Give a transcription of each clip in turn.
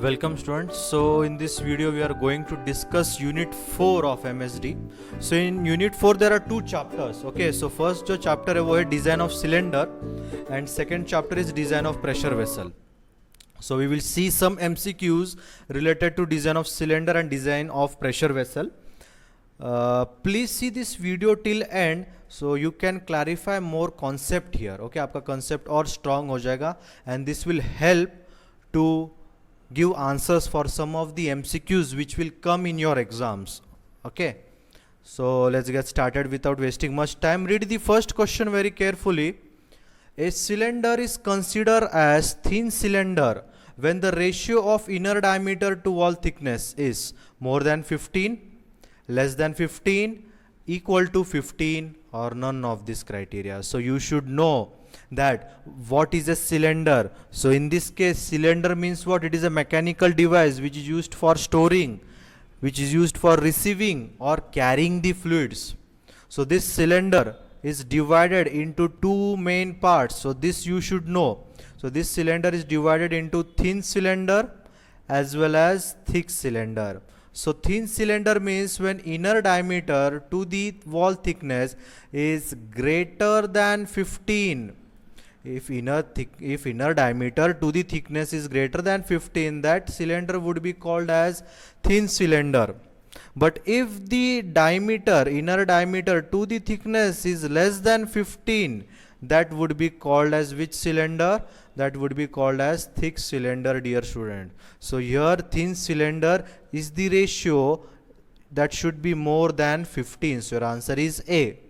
Welcome students. So in this video we are going to discuss unit 4 of MSD. So in unit 4 there are two chapters. Okay, so first जो chapter है वो है design of cylinder and second chapter is design of pressure vessel. So we will see some MCQs related to design of cylinder and design of pressure vessel. Please see this video till end so you can clarify more concept here. Okay, आपका concept और strong हो जाएगा and this will help to give answers for some of the MCQs which will come in your exams. Okay, so let's get started without wasting much time. Read the first question very carefully. A cylinder is considered as thin cylinder when the ratio of inner diameter to wall thickness is more than 15, less than 15, equal to 15, or none of this criteria. So you should know that what is a cylinder. So in this case cylinder means what? It is a mechanical device which is used for storing, which is used for receiving or carrying the fluids. So this cylinder is divided into two main parts. So this you should know. So this cylinder is divided into thin cylinder as well as thick cylinder. So thin cylinder means when inner diameter to the wall thickness is greater than 15. If inner diameter to the thickness is greater than 15, that cylinder would be called as thin cylinder. But if the inner diameter to the thickness is less than 15, that would be called as which cylinder? That would be called as thick cylinder, dear student. So here thin cylinder is the ratio that should be more than 15. So your answer is A.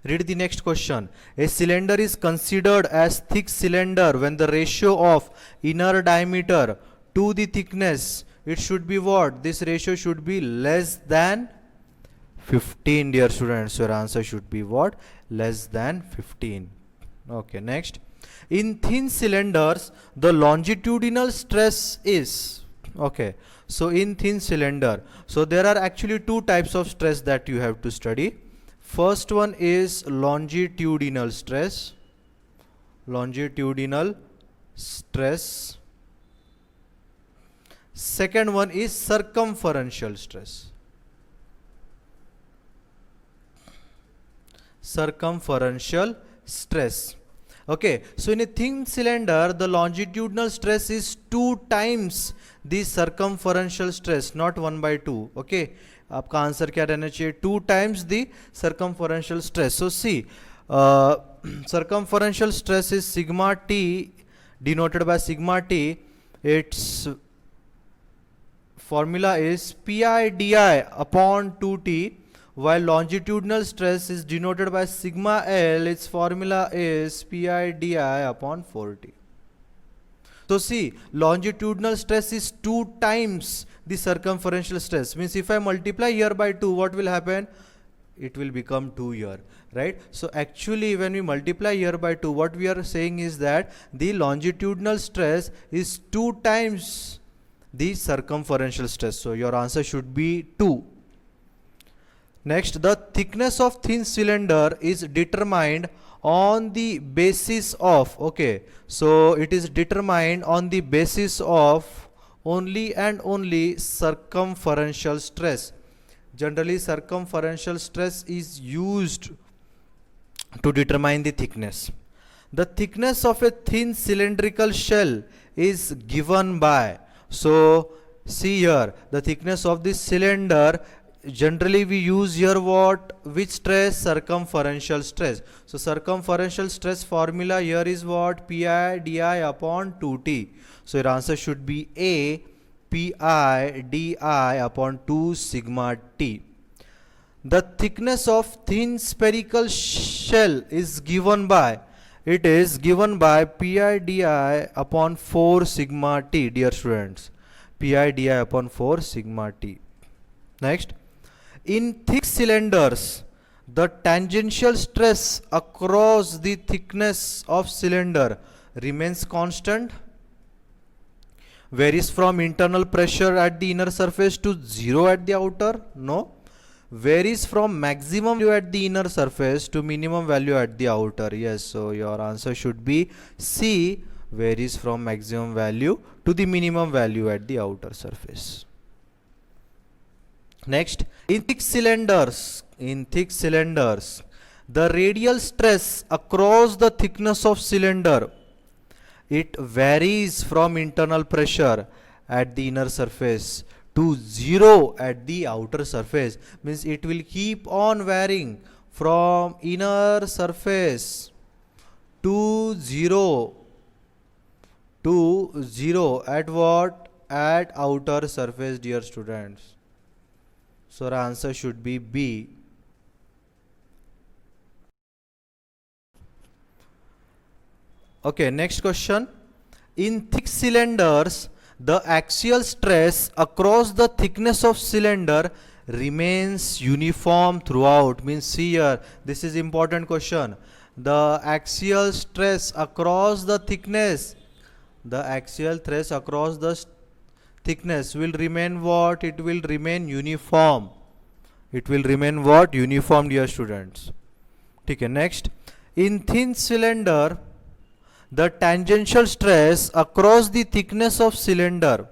Read the next question. A cylinder is considered as thick cylinder when the ratio of inner diameter to the thickness, it should be what? This ratio should be less than 15, dear students. So your answer should be what? Less than 15. Okay, next. In thin cylinders, the longitudinal stress is, okay, so in thin cylinder, so there are actually two types of stress that you have to study. First one is longitudinal stress. Longitudinal stress. Second one is circumferential stress. Circumferential stress. Okay, so in a thin cylinder, the longitudinal stress is 2 times the circumferential stress, not 1/2. Okay, आपका answer क्या रहना चाहिए? 2 times the circumferential stress. So see, circumferential stress is sigma T, denoted by sigma T. Its formula is pi di upon 2T. While longitudinal stress is denoted by sigma L, its formula is pi di upon 4T. So see, longitudinal stress is 2 times the circumferential stress. Means if I multiply here by 2, what will happen? It will become 2 here, right? So actually when we multiply here by 2, what we are saying is that the longitudinal stress is 2 times the circumferential stress. So your answer should be 2. Next, the thickness of thin cylinder is determined on the basis of, okay, so it is determined on the basis of only and only circumferential stress. Generally circumferential stress is used to determine the thickness. The thickness of a thin cylindrical shell is given by, so see here, the thickness of this cylinder, generally we use here what? Which stress? Circumferential stress. So circumferential stress formula here is what? Pi di upon 2T. So your answer should be A, pi di upon 2 sigma T. The thickness of thin spherical shell is given by, it is given by pi di upon 4 sigma T, dear students. Pi di upon 4 sigma T. Next. In thick cylinders, the tangential stress across the thickness of cylinder remains constant, varies from internal pressure at the inner surface to 0 at the outer. No, varies from maximum value at the inner surface to minimum value at the outer. Yes, so your answer should be C, varies from maximum value to the minimum value at the outer surface. Next, in thick cylinders, the radial stress across the thickness of cylinder, it varies from internal pressure at the inner surface to 0 at the outer surface. Means it will keep on varying from inner surface to 0 at what? At outer surface, dear students. So our answer should be B. Okay, next question. In thick cylinders, the axial stress across the thickness of cylinder remains uniform throughout. Means see here, this is important question. The axial stress across the thickness, thickness will remain what? It will remain uniform. It will remain what? Uniform, dear students. Okay, next. In thin cylinder, the tangential stress across the thickness of cylinder,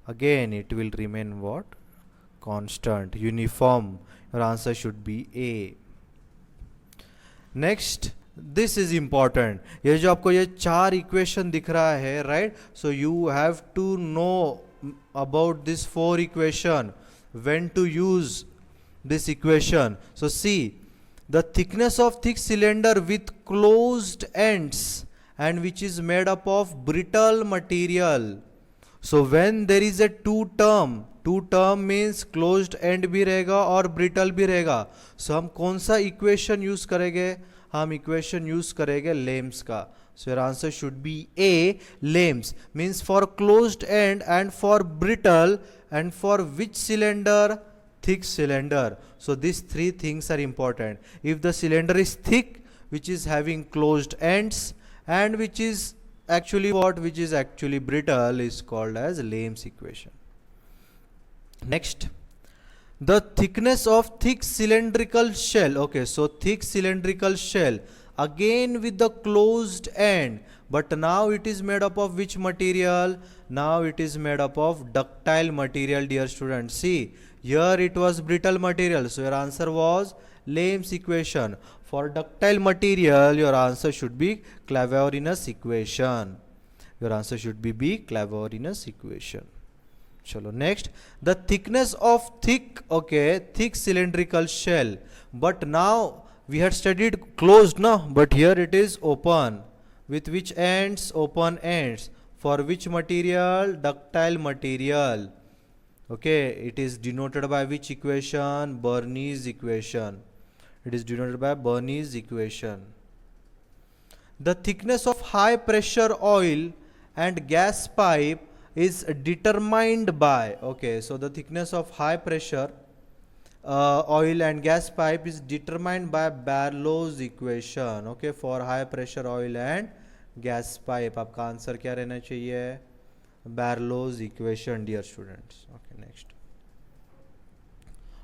again it will remain what? Constant, uniform. Your answer should be A. Next, this is important. ये जो आपको ये चार equation दिख रहा है, right? So you have to know about this four equation, when to use this equation. So see, the thickness of thick cylinder with closed ends and which is made up of brittle material. So when there is a two term means closed end भी रहेगा और brittle भी रहेगा. So हम कौन सा equation use करेंगे? हम equation use करेंगे Lamb's का. So your answer should be A, Lamb's. Means for closed end and for brittle, and for which cylinder? Thick cylinder. So these three things are important. If the cylinder is thick, which is having closed ends, and which is actually what? Which is actually brittle, is called as Lamb's equation. Next, the thickness of thick cylindrical shell. Okay, so thick cylindrical shell, again with the closed end, but now it is made up of which material? Now it is made up of ductile material, dear students. See, here it was brittle material, so your answer was Lamb's equation. For ductile material, your answer should be Clavierinus equation. Your answer should be B, Clavierinus equation. Chalo, next, the thickness of thick cylindrical shell, but now we had studied closed, no? But here it is open. With which ends? Open ends. For which material? Ductile material. Okay, it is denoted by which equation? Bernoulli's equation. It is denoted by Bernoulli's equation. The thickness of high pressure oil and gas pipe is determined by, okay, so the thickness of high pressure oil and gas pipe is determined by Barlow's equation. Okay, for high pressure oil and gas pipe, आपका answer क्या रहना चाहिए? Barlow's equation, dear students. Okay, next.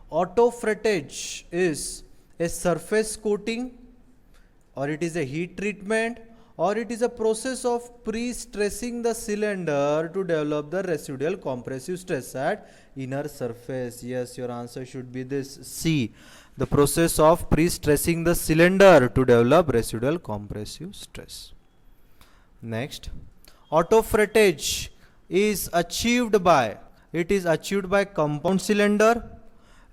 Autofrettage is a surface coating, or it is a heat treatment, or it is a process of pre-stressing the cylinder to develop the residual compressive stress at inner surface. Yes, your answer should be this, C. The process of pre-stressing the cylinder to develop residual compressive stress. Next, autofrettage is achieved by, it is achieved by compound cylinder,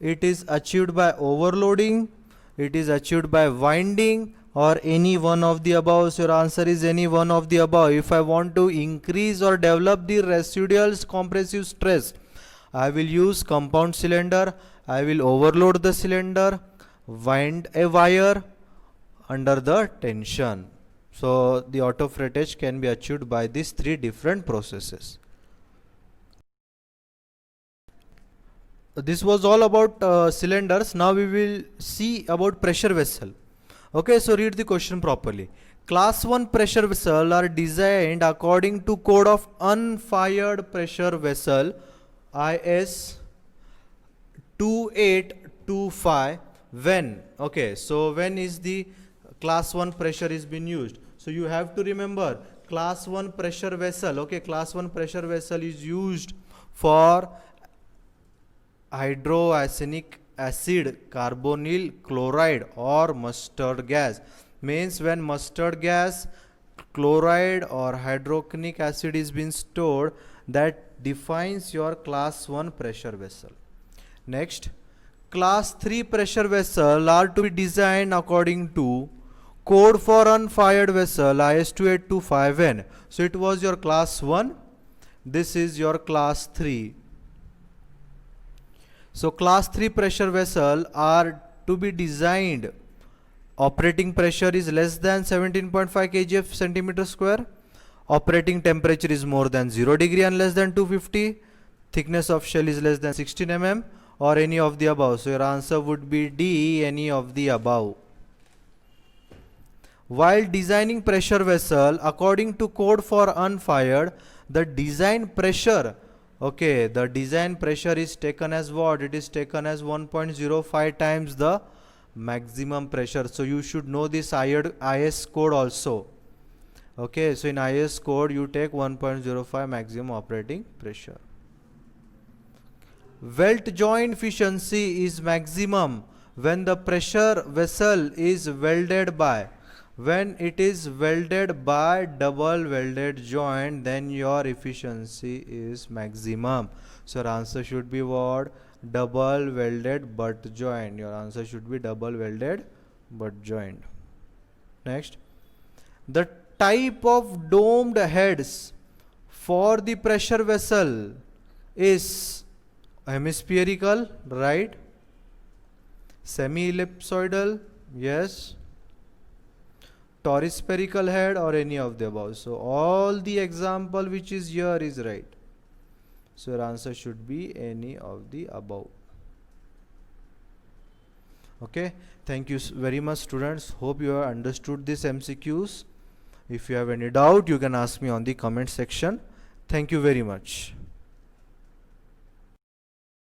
it is achieved by overloading, it is achieved by winding, or any one of the above. So your answer is any one of the above. If I want to increase or develop the residual compressive stress, I will use compound cylinder, I will overload the cylinder, wind a wire under the tension. So the autofrettage can be achieved by these three different processes. This was all about cylinders. Now we will see about pressure vessel. Okay, so read the question properly. Class 1 pressure vessel are designed according to code of unfired pressure vessel IS 2825 when, okay, so when is the class 1 pressure is being used? So you have to remember, class 1 pressure vessel. Okay, class 1 pressure vessel is used for hydroarsenic acid, carbonyl chloride or mustard gas. Means when mustard gas, chloride or hydrochloric acid is being stored, that defines your class 1 pressure vessel. Next, class 3 pressure vessel are to be designed according to code for unfired vessel IS 2825N. So it was your class 1, this is your class 3. So class 3 pressure vessel are to be designed, operating pressure is less than 17.5 kgf centimeter square, operating temperature is more than 0 degree and less than 250, thickness of shell is less than 16 mm, or any of the above. So your answer would be D, any of the above. While designing pressure vessel according to code for unfired, the design pressure, okay, the design pressure is taken as what? It is taken as 1.05 times the maximum pressure. So you should know this IS code also. Okay, so in IS code you take 1.05 maximum operating pressure. Welt joint efficiency is maximum when the pressure vessel is welded by, when it is welded by double welded joint, then your efficiency is maximum. So your answer should be what? Double welded butt joint. Your answer should be double welded butt joint. Next, the type of domed heads for the pressure vessel is hemispherical, right? Semi-ellipsoidal, yes. Torus spherical head, or any of the above. So all the example which is here is right. So your answer should be any of the above. Okay, thank you very much students. Hope you have understood this MCQs. If you have any doubt, you can ask me on the comment section. Thank you very much.